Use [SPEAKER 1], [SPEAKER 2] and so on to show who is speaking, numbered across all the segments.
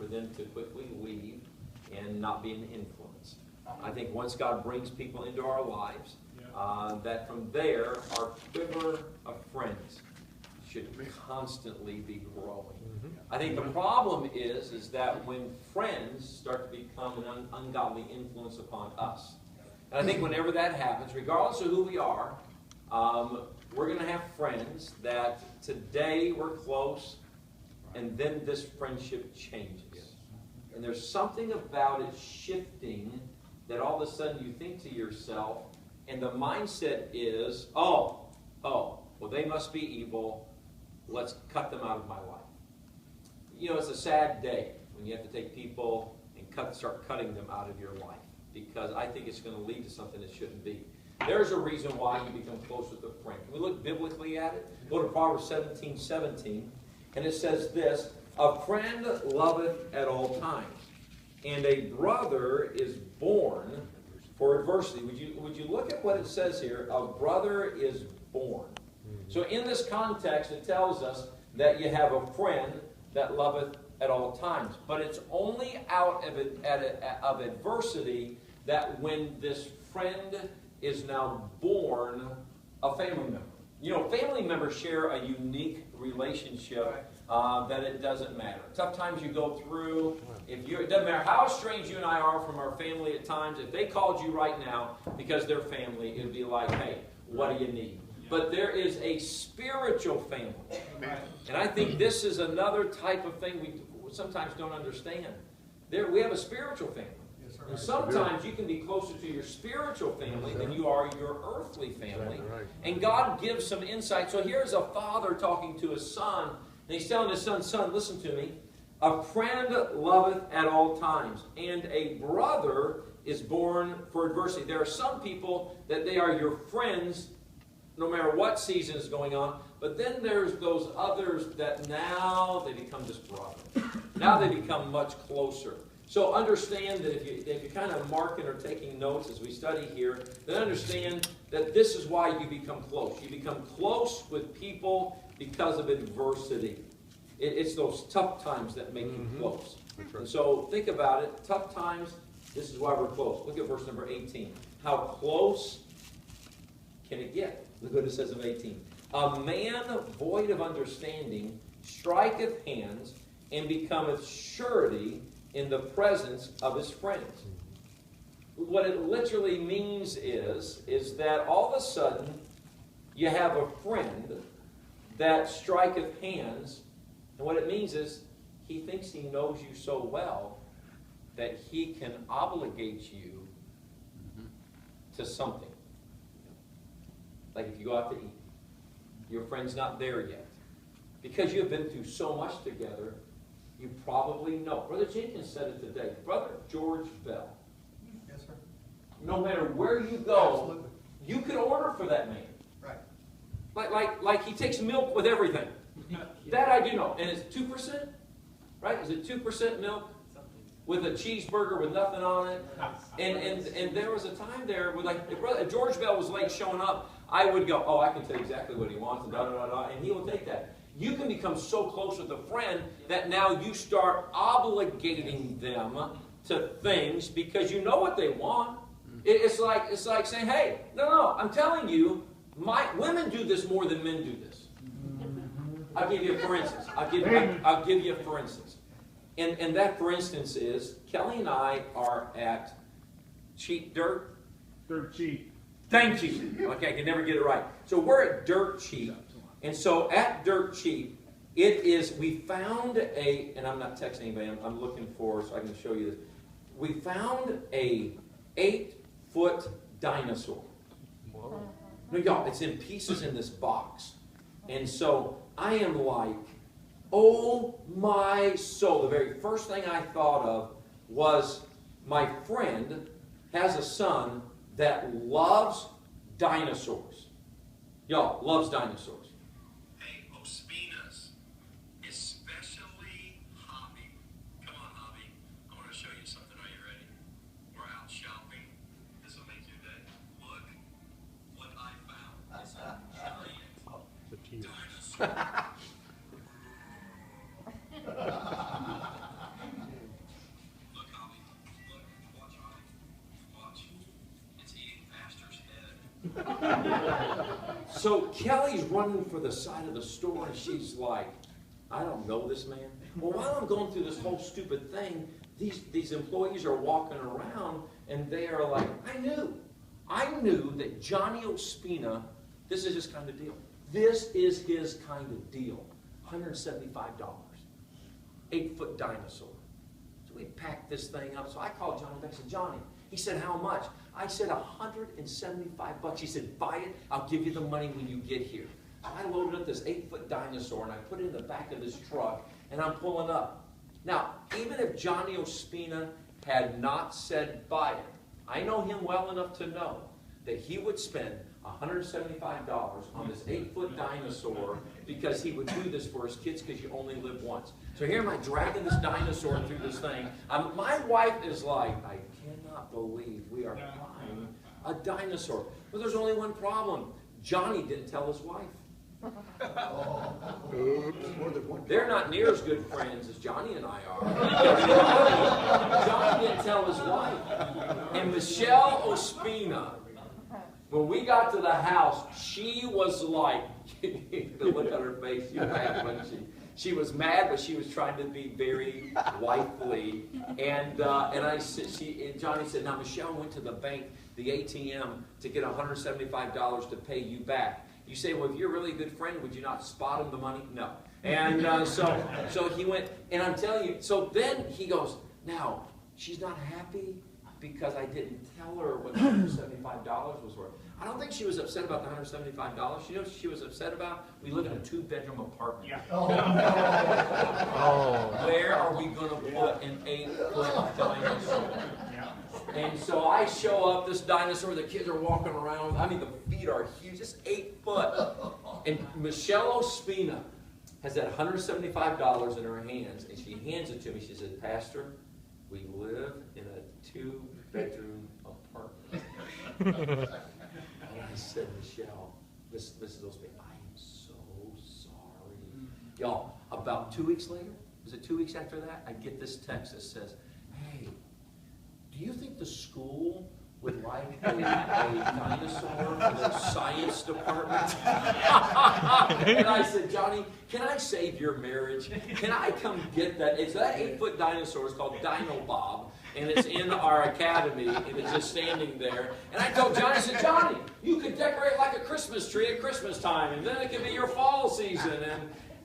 [SPEAKER 1] for them to quickly leave and not be an influence. I think once God brings people into our lives, that from there, our quiver of friends should constantly be growing. I think the problem is that when friends start to become an ungodly influence upon us, and I think whenever that happens, regardless of who we are, we're going to have friends that today we're close, and then this friendship changes. And there's something about it shifting that all of a sudden you think to yourself, and the mindset is, well, they must be evil. Let's cut them out of my life. You know, it's a sad day when you have to take people and start cutting them out of your life, because I think it's going to lead to something that shouldn't be. There's a reason why you become close with a friend. Can we look biblically at it? Go to Proverbs 17:17, and it says this: a friend loveth at all times, and a brother is born for adversity. Would you look at what it says here? A brother is born. So in this context, it tells us that you have a friend that loveth at all times. But it's only out of adversity that when this friend is now born a family member. You know, family members share a unique relationship that it doesn't matter. Tough times you go through, it doesn't matter how strange you and I are from our family at times, if they called you right now because they're family, it would be like, hey, what do you need? But there is a spiritual family. And I think this is another type of thing we sometimes don't understand. We have a spiritual family. And sometimes you can be closer to your spiritual family than you are your earthly family. And God gives some insight. So here's a father talking to his son. And he's telling his son, listen to me. A friend loveth at all times, and a brother is born for adversity. There are some people that they are your friends no matter what season is going on. But then there's those others that now they become just brothers. Now they become much closer. So understand that if you're kind of marking or taking notes as we study here, then understand that this is why you become close. You become close with people because of adversity. It's those tough times that make you close. And so think about it. Tough times, this is why we're close. Look at verse number 18. How close can it get? Look what it says in 18. A man void of understanding striketh hands and becometh surety in the presence of his friends. What it literally means is that all of a sudden you have a friend that striketh hands, and what it means is he thinks he knows you so well that he can obligate you to something. Like if you go out to eat, your friend's not there yet. Because you have been through so much together, you probably know. Brother Jenkins said it today. Brother George Bell.
[SPEAKER 2] Yes, sir.
[SPEAKER 1] No matter where you go,
[SPEAKER 2] Absolutely.
[SPEAKER 1] You can order for that man.
[SPEAKER 2] Right.
[SPEAKER 1] Like he takes milk with everything. That I do know. And it's 2%? Right? Is it 2% milk? With a cheeseburger with nothing on it? And there was a time there where if George Bell was late showing up, I would go, I can tell you exactly what he wants, and and he will take that. You can become so close with a friend that now you start obligating them to things because you know what they want. It's like saying, hey, no, I'm telling you, women do this more than men do this. I'll give you a for instance. I'll give you a for instance. And that for instance is, Kelly and I are at
[SPEAKER 3] Dirt Cheap.
[SPEAKER 1] Thank you. Okay, I can never get it right. So we're at Dirt Cheap. And so at Dirt Cheap, we found and I'm not texting anybody, I'm looking for, so I can show you this. We found a 8-foot dinosaur.
[SPEAKER 3] Whoa.
[SPEAKER 1] No, y'all, it's in pieces in this box. And so I am like, oh my soul. The very first thing I thought of was my friend has a son that loves dinosaurs. Y'all, loves dinosaurs.
[SPEAKER 4] Hey, Ospinas, especially Hobby. Come on, Hobby. I want to show you something. Are you ready? We're out shopping. This will make your day. Look what I found. It's a giant dinosaur.
[SPEAKER 1] so Kelly's running for the side of the store, and she's like, I don't know this man. Well, while I'm going through this whole stupid thing, these employees are walking around, and they are like, I knew that Johnny Ospina, this is his kind of deal. This is his kind of deal. $175. 8-foot dinosaur. So we packed this thing up. So I called Johnny back and said, Johnny. He said, how much? I said, $175. He said, buy it. I'll give you the money when you get here. So I loaded up this 8-foot dinosaur, and I put it in the back of this truck, and I'm pulling up. Now, even if Johnny Ospina had not said buy it, I know him well enough to know that he would spend $175 on this 8-foot dinosaur because he would do this for his kids because you only live once. So here am I dragging this dinosaur through this thing. My wife is like, I cannot believe we are buying a dinosaur. But there's only one problem. Johnny didn't tell his wife. They're not near as good friends as Johnny and I are. Johnny didn't tell his wife. And Michelle Ospina, when we got to the house, she was like, the look on her face, she was mad, wasn't she? She was mad, but she was trying to be very wifely. And Johnny said, now Michelle went to the bank, the ATM, to get $175 to pay you back. You say, well, if you're a really good friend, would you not spot him the money? No. And so he went, and I'm telling you, so then he goes, now, she's not happy because I didn't tell her what the $175 was worth. I don't think she was upset about the $175. You know what she was upset about? We live in a 2-bedroom apartment. Yeah. Where are we going to put an 8-foot dinosaur? And so I show up, this dinosaur, the kids are walking around. I mean, the feet are huge, just 8 foot. And Michelle Ospina has that $175 in her hands, and she hands it to me. She says, Pastor, we live in a 2-bedroom apartment. And I said, Michelle, Mrs. Ospina, I am so sorry. Y'all, about 2 weeks later, was it 2 weeks after that, I get this text that says, hey, do you think the school would like a dinosaur for their science department? And I said, Johnny, can I save your marriage? Can I come get that? It's that 8-foot dinosaur. It's called Dino Bob. And it's in our academy, and it's just standing there. And I told Johnny, I said, Johnny, you could decorate like a Christmas tree at Christmas time, and then it can be your fall season.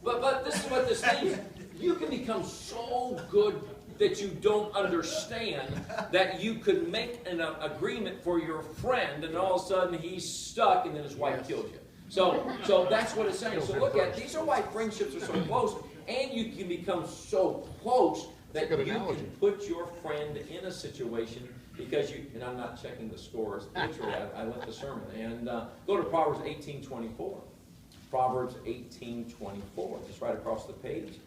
[SPEAKER 1] But this is what this means. You can become so good that you don't understand that you could make an agreement for your friend, and all of a sudden he's stuck, and then his wife kills you. So that's what it's saying. So look at, these are why friendships are so close, and you can become so close that you can put your friend in a situation because you, and I'm not checking the scores, literally, I left the sermon, and go to Proverbs 18:24. Proverbs 18:24, just right across the page.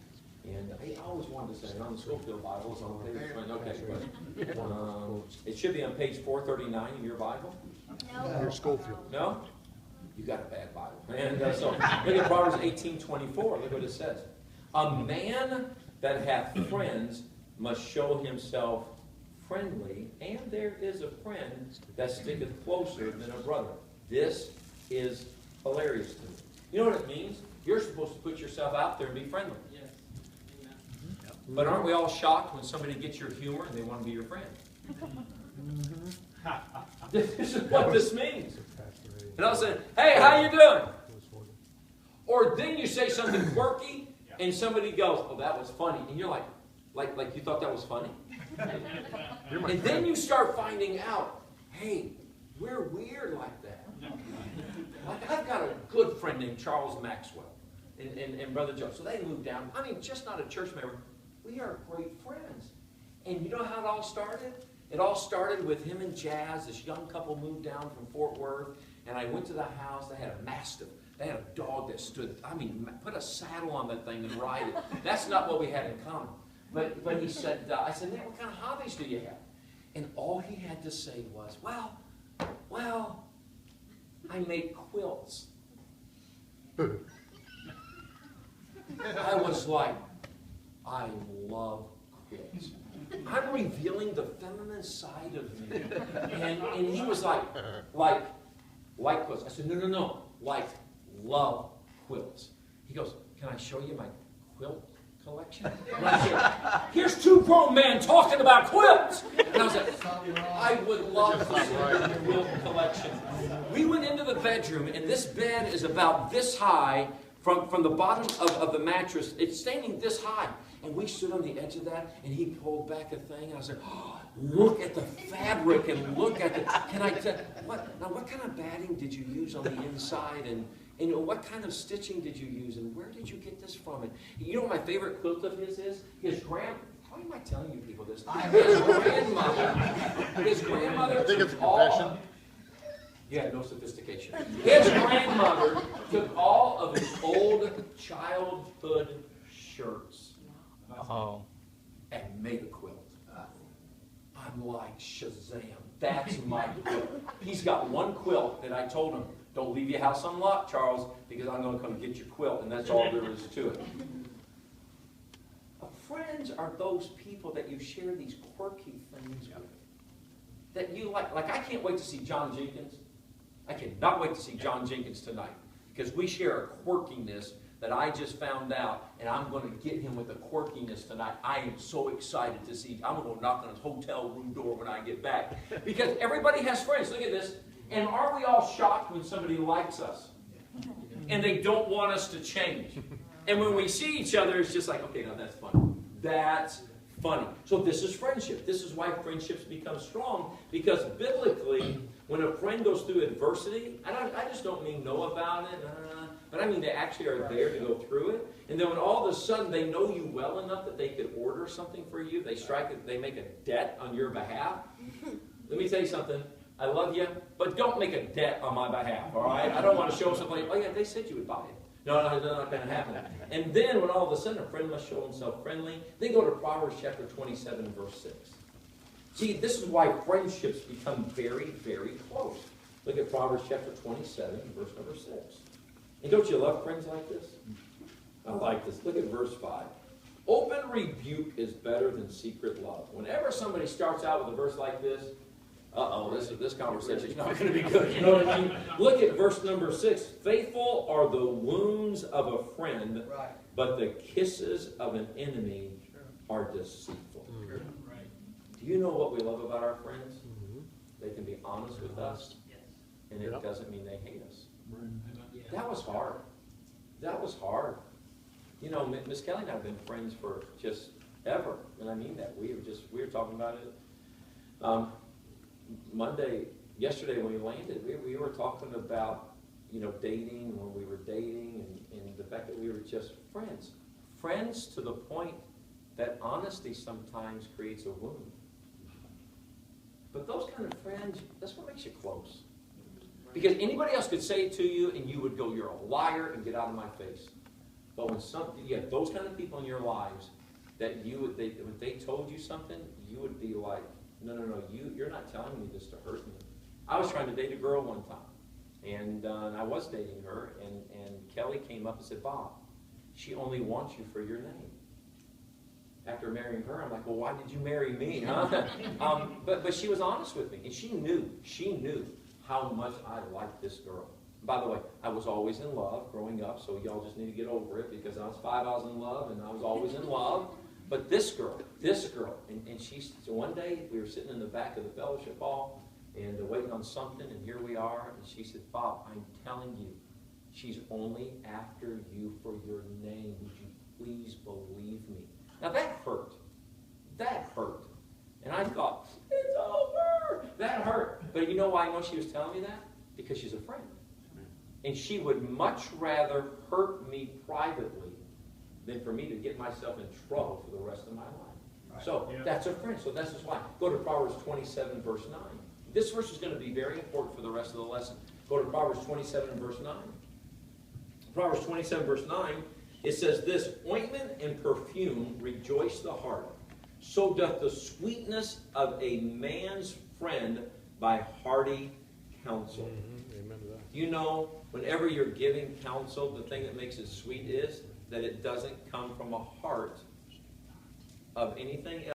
[SPEAKER 1] And I always wanted to say, on the Schofield Bible, it's on page, okay, but it should be on page 439 of your Bible.
[SPEAKER 3] No. Your Schofield.
[SPEAKER 1] No? You got a bad Bible. And so, look at Proverbs 18:24. Look what it says. A man that hath friends must show himself friendly, and there is a friend that sticketh closer than a brother. This is hilarious to me. You know what it means? You're supposed to put yourself out there and be friendly. But aren't we all shocked when somebody gets your humor and they want to be your friend? This is what this means. And I'll say, hey, how you doing? Or then you say something quirky and somebody goes, oh, that was funny. And you're like you thought that was funny? And then you start finding out, hey, we're weird like that. Like I've got a good friend named Charles Maxwell and Brother Joe. So they moved down. I mean, just not a church member. We are great friends. And you know how it all started? It all started with him and Jazz. This young couple moved down from Fort Worth. And I went to the house. They had a Mastiff. They had a dog that stood, I mean, put a saddle on that thing and ride it. That's not what we had in common. But he said, I said, man, what kind of hobbies do you have? And all he had to say was, well, I make quilts. I was like, I love quilts. I'm revealing the feminine side of me. And he was like quilts. I said, no, like love quilts. He goes, can I show you my quilt collection? And I said, here's two grown men talking about quilts. And I was like, I would love to see your quilt collection. We went into the bedroom, and this bed is about this high from the bottom of the mattress. It's standing this high. And we stood on the edge of that, and he pulled back a thing, and I was like, oh, look at the fabric, and look at the, can I tell, what kind of batting did you use on the inside, and what kind of stitching did you use, and where did you get this from? And you know what my favorite quilt of his is? Why am I telling you people this? His grandmother
[SPEAKER 3] I think it's a
[SPEAKER 1] took
[SPEAKER 3] confession.
[SPEAKER 1] Yeah, no sophistication. His grandmother took all of his old childhood shirts and made a quilt. I'm like, Shazam, that's my quilt. He's got one quilt that I told him, don't leave your house unlocked, Charles, because I'm going to come get your quilt, and that's all there is to it. Friends are those people that you share these quirky things with, that you like. Like, I can't wait to see John Jenkins. I cannot wait to see John Jenkins tonight, because we share a quirkiness that I just found out, and I'm going to get him with the quirkiness tonight. I am so excited to see. I'm going to go knock on his hotel room door when I get back, because everybody has friends. Look at this. And aren't we all shocked when somebody likes us and they don't want us to change? And when we see each other, it's just like, okay, now that's funny. That's funny. So this is friendship. This is why friendships become strong, because biblically, when a friend goes through adversity, I just don't mean know about it, but I mean they actually are there to go through it. And then when all of a sudden they know you well enough that they could order something for you, they make a debt on your behalf. Let me tell you something. I love you, but don't make a debt on my behalf, all right? I don't want to show somebody, oh yeah, they said you would buy it. No, that's not going to happen. And then when all of a sudden a friend must show himself friendly, then go to Proverbs chapter 27, verse 6. See, this is why friendships become very, very close. Look at Proverbs chapter 27, verse number 6. And don't you love friends like this? I like this. Look at verse 5. Open rebuke is better than secret love. Whenever somebody starts out with a verse like this, this conversation is not going to be good. You know what I mean? Look at verse number 6. Faithful are the wounds of a friend, but the kisses of an enemy are deceitful. Do you know what we love about our friends? They can be honest with us, and it doesn't mean they hate us. That was hard. That was hard. You know, Miss Kelly and I have been friends for just ever, and I mean that. We were talking about it. Yesterday when we landed, we were talking about, dating, when we were dating, and the fact that we were just friends. Friends to the point that honesty sometimes creates a wound. But those kind of friends, that's what makes you close. Because anybody else could say it to you, and you would go, you're a liar, and get out of my face. But when you have those kind of people in your lives, that when they told you something, you would be like, no, you're not telling me this to hurt me. I was trying to date a girl one time, and I was dating her, and Kelly came up and said, Bob, she only wants you for your name. After marrying her, I'm like, well, why did you marry me, huh? But she was honest with me, and she knew how much I liked this girl. By the way, I was always in love growing up, so y'all just need to get over it, because I was 5, I was in love, and I was always in love. But this girl, and so one day we were sitting in the back of the fellowship hall and waiting on something, and here we are, and she said, Bob, I'm telling you, she's only after you for your name. Would you please believe me? Now that hurt. That hurt. And I thought, it's over. That hurt. But you know why I know she was telling me that? Because she's a friend. And she would much rather hurt me privately than for me to get myself in trouble for the rest of my life. So that's a friend. So that's just why. Go to Proverbs 27, verse 9. This verse is going to be very important for the rest of the lesson. Go to Proverbs 27, verse 9. Proverbs 27, verse 9, it says this, ointment and perfume rejoice the heart. So doth the sweetness of a man's friend by hearty counsel.
[SPEAKER 3] Amen to that.
[SPEAKER 1] You know, whenever you're giving counsel, the thing that makes it sweet is that it doesn't come from a heart of anything else.